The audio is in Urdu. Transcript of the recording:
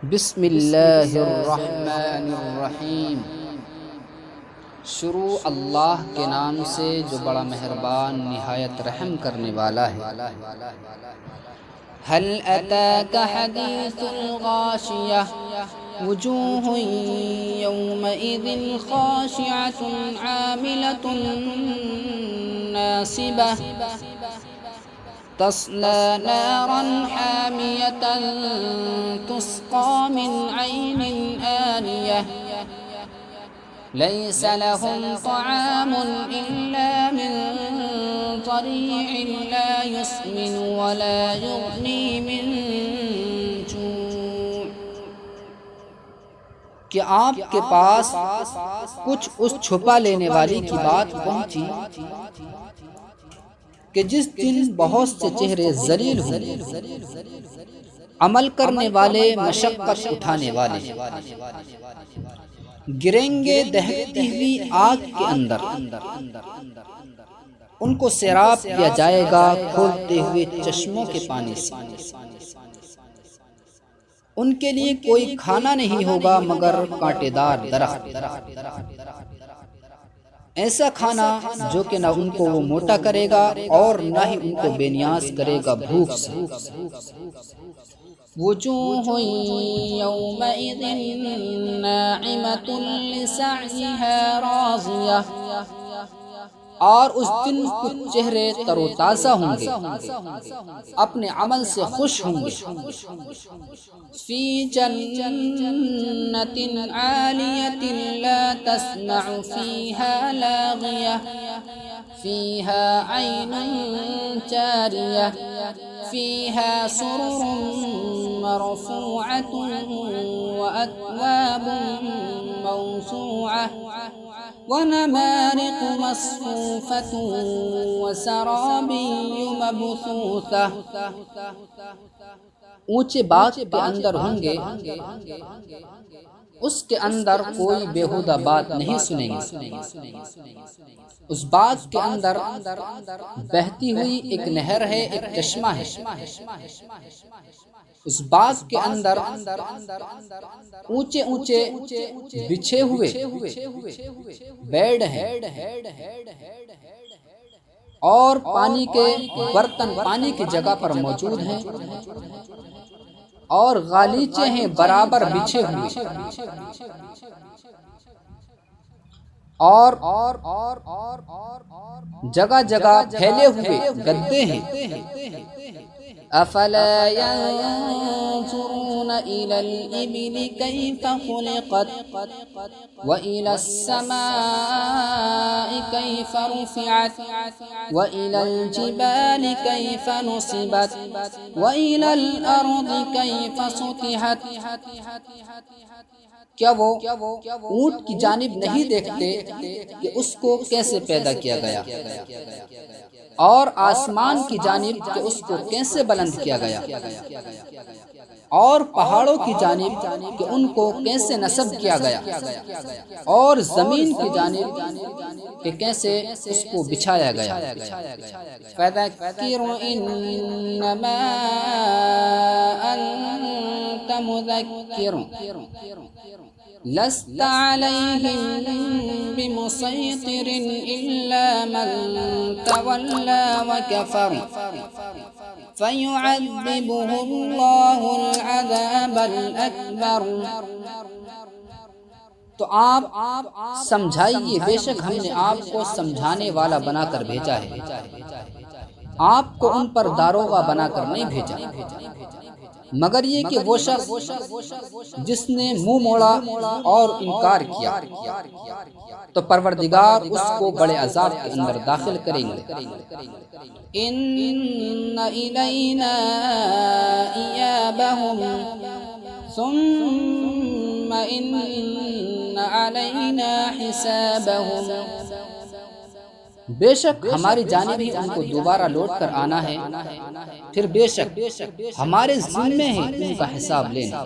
بسم اللہ الرحمن الرحیم۔ شروع اللہ کے نام سے جو بڑا مہربان نہایت رحم کرنے والا ہے۔ هل أتاك حديث الغاشية وجوه يومئذ خاشعة عاملة ناصبة تصلى نارا حامية تسقى من عين آنية ليس لهم طعام إلا من ضريع لا يسمن ولا يغني من جوع۔ کہ آپ کے پاس کچھ اس چھپا لینے والی کی بات پہنچی کہ جس دن بہت سے چہرے ذلیل ہوں، عمل کرنے والے مشقت اٹھانے والے گریں گے دہکتی ہوئی آگ کے اندر، ان کو سیراب کیا جائے گا کھولتے ہوئے چشموں کے پانی سے۔ ان کے لیے کوئی کھانا نہیں ہوگا مگر کانٹے دار درخت، ایسا کھانا جو کہ نہ ان کو وہ موٹا کرے گا اور نہ ہی ان کو بے نیاز کرے گا بھوک سے۔ وجوہ یومئذ ناعمۃ لسعیہا راضیہ، اور اس دن کچھ چہرے تر و تازہ ہوں گے، اپنے عمل سے خوش ہوں گے۔ فی جنت عالیۃ لا تسمع فیہا لاغیہ فیہا عین جاریہ فیہا سرر مرفوعۃ وأکواب موضوعہ ونمارق مصفوفۃ وزرابی مبثوثہ۔ اونچے باغ کے اندر ہوں گے، اس کے اندر کوئی بیہودہ بات نہیں سنیں گے۔ اس باغ کے اندر بہتی ہوئی ایک نہر ہے، ایک چشمہ ہے۔ اس باغ کے اندر اونچے اونچے بچھے ہوئے بیڈ ہیں، اور پانی کے برتن پانی کی جگہ پر موجود ہیں، اور غالیچے ہیں برابر بچھے ہوئے، اور جگہ جگہ پھیلے ہوئے گدے ہیں۔ افلا ينظرون الى الابل كيف خلقت والى السماء كيف رفعت والى الجبال كيف نصبت والى الارض كيف سطحت۔ کیا وہ اونٹ کی جانب نہیں دیکھتے کہ اس کو کیسے پیدا کیا گیا، اور آسمان کی جانب کہ اس کو کیسے بلند کیا گیا، اور پہاڑوں کی جانب کہ ان کو کیسے نصب کیا گیا، اور زمین کی جانب کہ کیسے اس کو بچھایا گیا۔ فَذَكِّرْ إِنَّمَا أَنْتَ مُذَكِّرٌ لست عليهم بمسيطر إلا من تولى وكفر فيعذبه الله العذاب الأكبر۔ تو آپ سمجھائیے، بے شک ہم نے آپ کو سمجھانے والا بنا کر بھیجا ہے، آپ کو ان پر داروغہ بنا کر نہیں بھیجا، مگر یہ کہ وہ شخص جس نے منہ موڑا اور انکار کیا تو پروردگار اس کو بڑے عذاب کے اندر داخل کریں گے۔ ان الینا ایابہم ثم ان علینا حسابہم۔ بے شک ہماری جانب ہی ان کو دوبارہ لوٹ کر آنا ہے، پھر بے شک ہمارے ذمے ہے ان کا حساب لینا۔